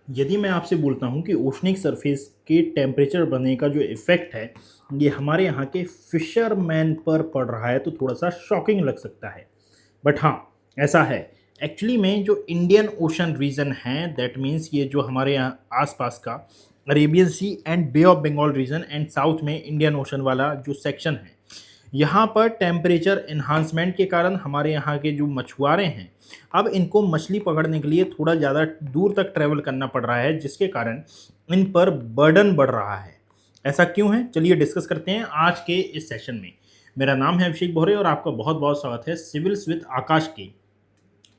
यदि मैं आपसे बोलता हूँ कि ओशनिक सरफेस के टेम्परेचर बढ़ने का जो इफ़ेक्ट है, ये हमारे यहाँ के फ़िशरमैन पर पड़ रहा है, तो थोड़ा-सा शॉकिंग लग सकता है। बट हाँ, ऐसा है। एक्चुअली में जो इंडियन ओशन रीजन है, दैट मीन्स ये जो हमारे यहाँ आसपास का Arabian Sea and Bay of Bengal region and south में इंडियन ओशन वाला जो सेक्शन है, यहाँ पर टेम्परेचर एनहांसमेंट के कारण हमारे यहाँ के जो मछुआरे हैं, अब इनको मछली पकड़ने के लिए थोड़ा ज़्यादा दूर तक ट्रैवल करना पड़ रहा है, जिसके कारण इन पर बर्डन बढ़ रहा है। ऐसा क्यों है? चलिए डिस्कस करते हैं आज के इस सेशन में। मेरा नाम है अभिषेक बोहरे और आपका बहुत-बहुत स्वागत है सिविल्स विद आकाश के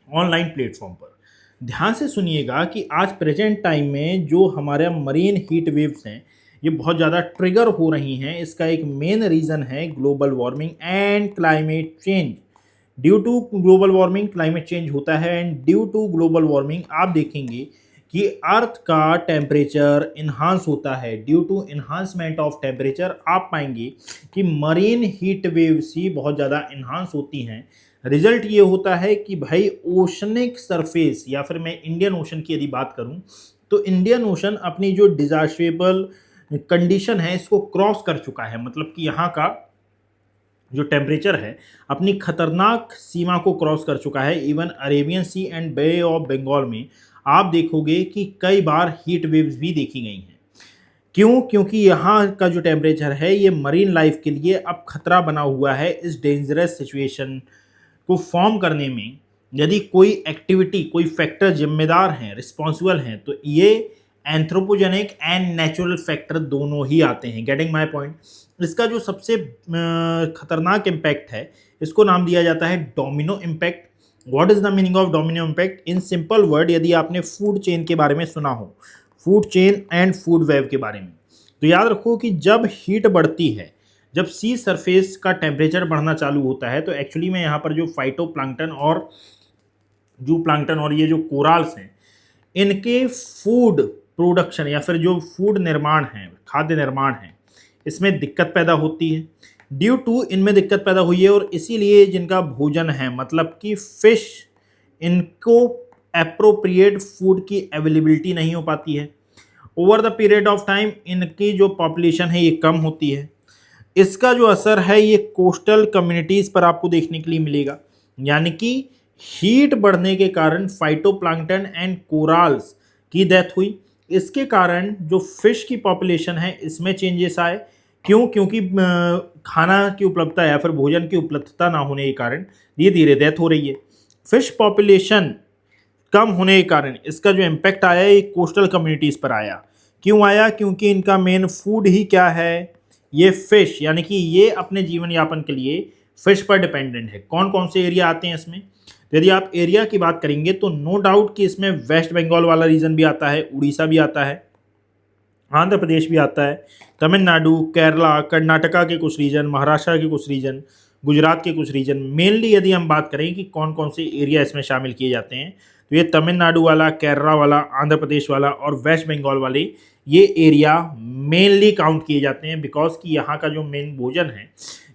ऑनलाइन प्लेटफॉर्म पर। ध्यान से सुनिएगा कि आज प्रेजेंट टाइम में जो हमारे मरीन हीट वेव्स हैं, ये बहुत ज़्यादा ट्रिगर हो रही हैं। इसका एक मेन रीज़न है global warming and climate change. Due to global warming climate change होता है and due to global warming आप देखेंगे कि अर्थ का टेम्परेचर इन्हांस होता है। Due to enhancement of temperature आप पाएंगे कि मरीन हीट वेव्स ही बहुत ज़्यादा इन्हांस होती हैं। रिजल्ट ये होता है कि भाई ओशनिक सरफेस या फिर मैं इंडियन ओशन की यदि बात करूं, तो इंडियन ओशन अपनी जो डिजास्ट्रेबल कंडीशन है इसको क्रॉस कर चुका है। मतलब कि यहाँ का जो टेम्परेचर है अपनी खतरनाक सीमा को क्रॉस कर चुका है। Even Arabian Sea and Bay of Bengal में आप देखोगे कि कई बार हीट वेव्स भी देखी गई हैं। क्यों? क्योंकि यहाँ का जो टेम्परेचर है ये मरीन लाइफ के लिए अब खतरा बना हुआ है। इस डेंजरस सिचुएशन को फॉर्म करने में यदि कोई एक्टिविटी, कोई फैक्टर जिम्मेदार हैं, रिस्पॉन्सिबल हैं, तो ये एंथ्रोपोजेनिक एंड नेचुरल फैक्टर दोनों ही आते हैं। Getting my point? इसका जो सबसे खतरनाक इम्पैक्ट है, इसको नाम दिया जाता है domino impact. What is the meaning of domino impact? In simple word, यदि आपने फूड चेन के बारे में सुना हो, food chain and food web के बारे में, तो याद रखो कि जब हीट बढ़ती है, जब सी सरफेस का टेम्परेचर बढ़ना चालू होता है, तो एक्चुअली में यहाँ पर जो फाइटोप्लैंक्टन और जू प्लैंक्टन और ये जो कोराल्स हैं, इनके फूड प्रोडक्शन या फिर जो फूड निर्माण है, खाद्य निर्माण है, इसमें दिक्कत पैदा होती है। ड्यू टू इनमें दिक्कत पैदा हुई है और इसीलिए जिनका भोजन है, मतलब कि फिश, इनको एप्रोप्रिएट फूड की अवेलेबिलिटी नहीं हो पाती है। Over the period of time इनकी जो पॉपुलेशन है ये कम होती है। इसका जो असर है ये कोस्टल कम्युनिटीज़ पर आपको देखने के लिए मिलेगा। यानी कि हीट बढ़ने के कारण फाइटोप्लैंक्टन एंड कोराल्स की डेथ हुई। इसके कारण जो फिश की पॉपुलेशन है इसमें चेंजेस आए। क्यों? क्योंकि खाना की उपलब्धता या फिर भोजन की उपलब्धता ना होने के कारण धीरे धीरे डेथ हो रही है। फिश पॉपुलेशन कम होने के कारण इसका जो इम्पैक्ट आया ये कोस्टल कम्युनिटीज़ पर आया। क्यों आया? क्योंकि इनका मेन फूड ही क्या है? ये फिश, यानी कि ये अपने जीवन यापन के लिए फिश पर डिपेंडेंट है। कौन कौन से एरिया आते हैं इसमें? यदि आप एरिया की बात करेंगे तो नो डाउट कि इसमें वेस्ट बंगाल वाला रीजन भी आता है, उड़ीसा भी आता है, आंध्र प्रदेश भी आता है, तमिलनाडु, केरला, कर्नाटका के कुछ रीजन, महाराष्ट्र के कुछ रीजन, गुजरात के कुछ रीजन। मेनली यदि हम बात करें कि कौन कौन से एरिया इसमें शामिल किए जाते हैं, तो ये तमिलनाडु वाला, केरला वाला, आंध्र प्रदेश वाला और वेस्ट बंगाल वाले ये एरिया मेनली काउंट किए जाते हैं। बिकॉज कि यहाँ का जो मेन भोजन है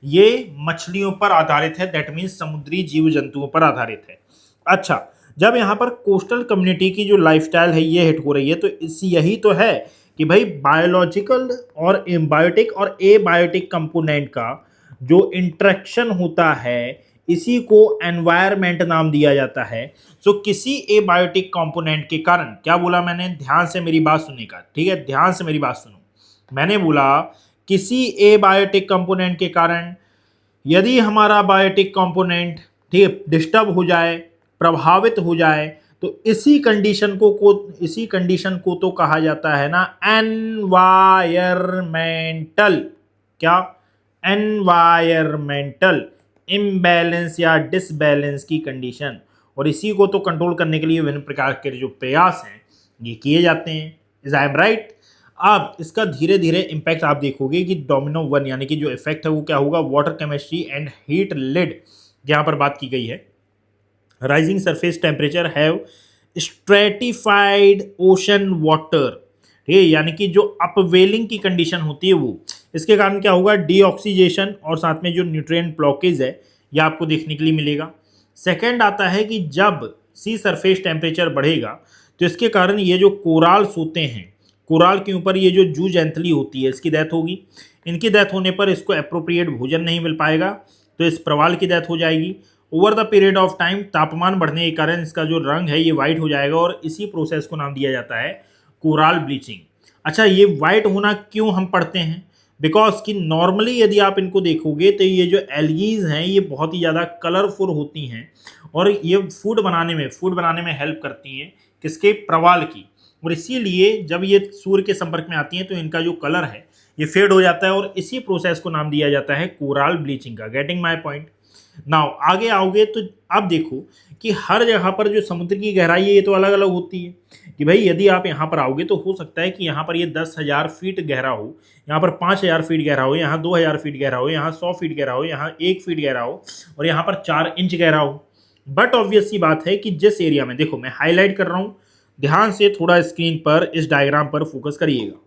ये मछलियों पर आधारित है, दैट मीन्स समुद्री जीव जंतुओं पर आधारित है। अच्छा, जब यहाँ पर कोस्टल कम्युनिटी की जो लाइफस्टाइल है ये हिट हो रही है, तो इस यही तो है कि भाई बायोलॉजिकल और एम्बायोटिक और एबायोटिक कंपोनेंट का जो इंटरेक्शन होता है इसी को एनवायरमेंट नाम दिया जाता है। सो किसी एबायोटिक कंपोनेंट के कारण, क्या बोला मैंने? ध्यान से मेरी बात सुनेगा, ठीक है? ध्यान से मेरी बात सुनो। मैंने बोला किसी एबायोटिक कंपोनेंट के कारण यदि हमारा बायोटिक कंपोनेंट, ठीक है, डिस्टर्ब हो जाए, प्रभावित हो जाए, तो इसी कंडीशन को तो कहा जाता है ना एनवायरमेंटल, क्या? एनवायरमेंटल इम्बैलेंस या डिसबैलेंस की कंडीशन। और इसी को तो कंट्रोल करने के लिए विभिन्न प्रकार के जो प्रयास हैं ये किए जाते हैं। Is I am right? अब इसका धीरे धीरे इम्पैक्ट आप देखोगे कि डोमिनो वन यानी कि जो इफेक्ट है वो क्या होगा? Water chemistry and heat lid यहाँ पर बात की गई है। Rising surface temperature have stratified ocean water, ठीक है, यानी कि जो अपवेलिंग की कंडीशन होती है वो, इसके कारण क्या होगा? डीऑक्सीजेशन और साथ में जो न्यूट्रिएंट ब्लॉकेज है ये आपको देखने के लिए मिलेगा। सेकेंड आता है कि जब सी सरफेस टेम्परेचर बढ़ेगा तो इसके कारण ये जो कोराल्स होते हैं, कोराल के ऊपर ये जो जूजेंथली होती है, इसकी डेथ होगी। इनकी डेथ होने पर इसको अप्रोप्रिएट भोजन नहीं मिल पाएगा, तो इस प्रवाल की डेथ हो जाएगी। Over the period of time तापमान बढ़ने के कारण इसका जो रंग है ये वाइट हो जाएगा, और इसी प्रोसेस को नाम दिया जाता है कोराल ब्लीचिंग। अच्छा, ये वाइट होना क्यों हम पढ़ते हैं? बिकॉज कि नॉर्मली यदि आप इनको देखोगे तो ये जो एल्गीज हैं ये बहुत ही ज़्यादा कलरफुल होती हैं, और ये फूड बनाने में हेल्प करती हैं, किसके? प्रवाल की। और इसीलिए जब ये सूर्य के संपर्क में आती हैं तो इनका जो कलर है ये फेड हो जाता है, और इसी प्रोसेस को नाम दिया जाता है कोराल ब्लीचिंग का। Getting my point? नाउ आगे आओगे तो अब देखो कि हर जगह पर जो समुद्र की गहराई है ये तो अलग अलग होती है, कि भाई यदि आप यहाँ पर आओगे तो हो सकता है कि यहाँ पर ये 10,000 फीट गहरा हो, यहाँ पर 5,000 फीट गहरा हो, यहाँ 2,000 फीट गहरा हो, यहाँ 100 फीट गहरा हो, यहाँ 1 फीट गहरा हो, और यहाँ पर 4 इंच गहरा हो। बट ऑब्वियस सी बात है कि जिस एरिया में, देखो मैं हाईलाइट कर रहा हूँ, ध्यान से थोड़ा स्क्रीन पर इस डायग्राम पर फोकस करिएगा।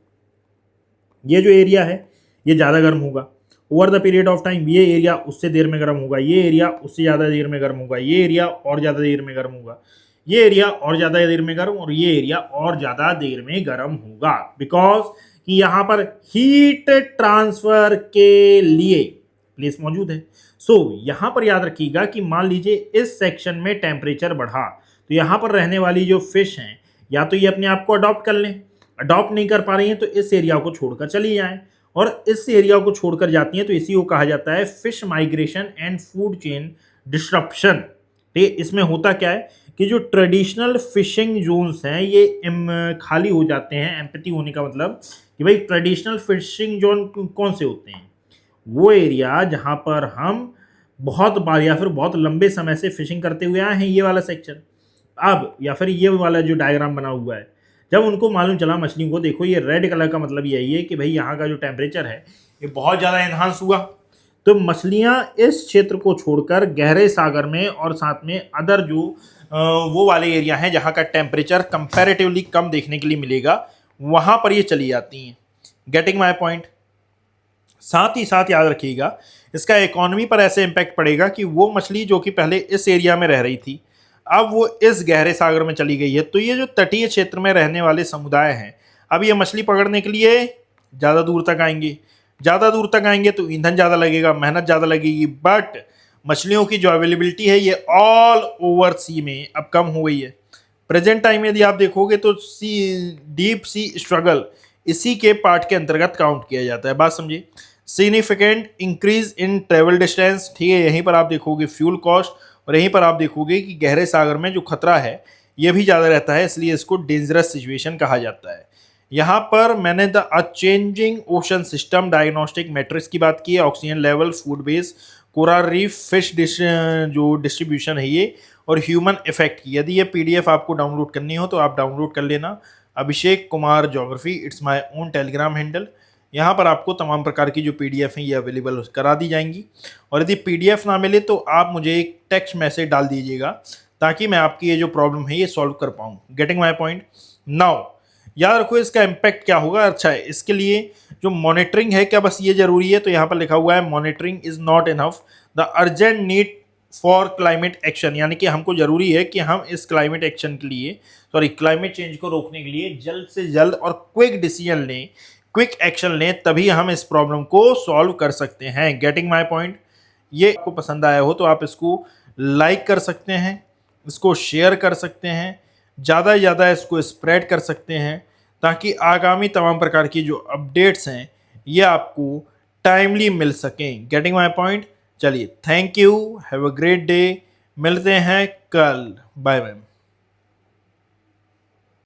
ये जो एरिया है ये ज़्यादा गर्म होगा। Over the period of time ये एरिया उससे देर में गर्म होगा, ये एरिया उससे ज़्यादा देर में गर्म होगा, ये एरिया और ज़्यादा देर में गर्म होगा, ये एरिया और ज़्यादा देर में गर्म, और ये एरिया और ज़्यादा देर में गर्म होगा। बिकॉज कि यहाँ पर हीट ट्रांसफर के लिए प्लेस मौजूद है। सो यहाँ पर याद रखिएगा कि मान लीजिए इस सेक्शन में टेम्परेचर बढ़ा, तो यहाँ पर रहने वाली जो फिश हैं या तो ये अपने आप को अडॉप्ट कर लें, अडॉप्ट नहीं कर पा रही हैं तो इस एरिया को छोड़कर चली जाएं, और इस एरिया को छोड़कर जाती हैं तो इसी को कहा जाता है fish migration and food chain disruption. ठीक, इसमें होता क्या है कि जो ट्रेडिशनल फिशिंग जोन्स हैं ये खाली हो जाते हैं। एम्पैथी होने का मतलब कि भाई ट्रेडिशनल फिशिंग जोन कौन से होते हैं? वो एरिया जहां पर हम बहुत बार या फिर बहुत लंबे समय से फिशिंग करते हुए आए हैं, ये वाला सेक्शन। अब या फिर ये वाला जो डायग्राम बना हुआ है, जब उनको मालूम चला मछलियों को, देखो ये रेड कलर का मतलब यही है कि भाई यहाँ का जो टेम्परेचर है ये बहुत ज़्यादा एनहांस हुआ, तो मछलियाँ इस क्षेत्र को छोड़कर गहरे सागर में और साथ में अदर जो वो वाले एरिया हैं जहाँ का टेम्परेचर कंपैरेटिवली कम देखने के लिए मिलेगा, वहाँ पर ये चली जाती हैं। Getting my point? साथ ही साथ याद रखिएगा इसका इकोनॉमी पर ऐसे इम्पैक्ट पड़ेगा कि वो मछली जो कि पहले इस एरिया में रह रही थी अब वो इस गहरे सागर में चली गई है, तो ये जो तटीय क्षेत्र में रहने वाले समुदाय हैं अब ये मछली पकड़ने के लिए ज़्यादा दूर तक आएंगे। ज़्यादा दूर तक आएंगे तो ईंधन ज़्यादा लगेगा, मेहनत ज़्यादा लगेगी, बट मछलियों की जो अवेलेबिलिटी है ये ऑल ओवर सी में अब कम हो गई है। प्रेजेंट टाइम यदि आप देखोगे तो डीप सी स्ट्रगल इसी के पार्ट के अंतर्गत काउंट किया जाता है। बात समझिए। Significant increase in travel distance, ठीक है, यहीं पर आप देखोगे फ्यूल कॉस्ट, और यहीं पर आप देखोगे कि गहरे सागर में जो खतरा है ये भी ज़्यादा रहता है, इसलिए इसको डेंजरस सिचुएशन कहा जाता है। यहाँ पर मैंने the changing ocean system diagnostic matrix की बात की है, oxygen level, food base, coral reef, fish जो डिस्ट्रीब्यूशन है ये, और ह्यूमन इफेक्ट की। यदि ये पीडीएफ आपको डाउनलोड करनी हो तो आप डाउनलोड कर लेना, Abhishek Kumar geography, it's my own Telegram handle. यहाँ पर आपको तमाम प्रकार की जो पीडीएफ हैं ये अवेलेबल करा दी जाएंगी, और यदि पीडीएफ ना मिले तो आप मुझे एक टेक्स्ट मैसेज डाल दीजिएगा ताकि मैं आपकी ये जो प्रॉब्लम है ये सॉल्व कर पाऊँ। Getting my point? नाउ याद रखो इसका इम्पैक्ट क्या होगा। अच्छा है, इसके लिए जो मॉनिटरिंग है क्या बस ये जरूरी है? तो यहाँ पर लिखा हुआ है monitoring is not enough, the urgent need for climate action, यानी कि हमको जरूरी है कि हम इस क्लाइमेट एक्शन के लिए, सॉरी क्लाइमेट चेंज को रोकने के लिए जल्द से जल्द और क्विक डिसीजन लें, क्विक एक्शन लें, तभी हम इस प्रॉब्लम को सॉल्व कर सकते हैं। Getting my point? ये आपको पसंद आया हो तो आप इसको लाइक कर सकते हैं, इसको शेयर कर सकते हैं, ज़्यादा से ज़्यादा इसको स्प्रेड कर सकते हैं, ताकि आगामी तमाम प्रकार की जो अपडेट्स हैं ये आपको टाइमली मिल सकें। Getting my point? चलिए, thank you, have a great day, मिलते हैं कल, बाय बाय।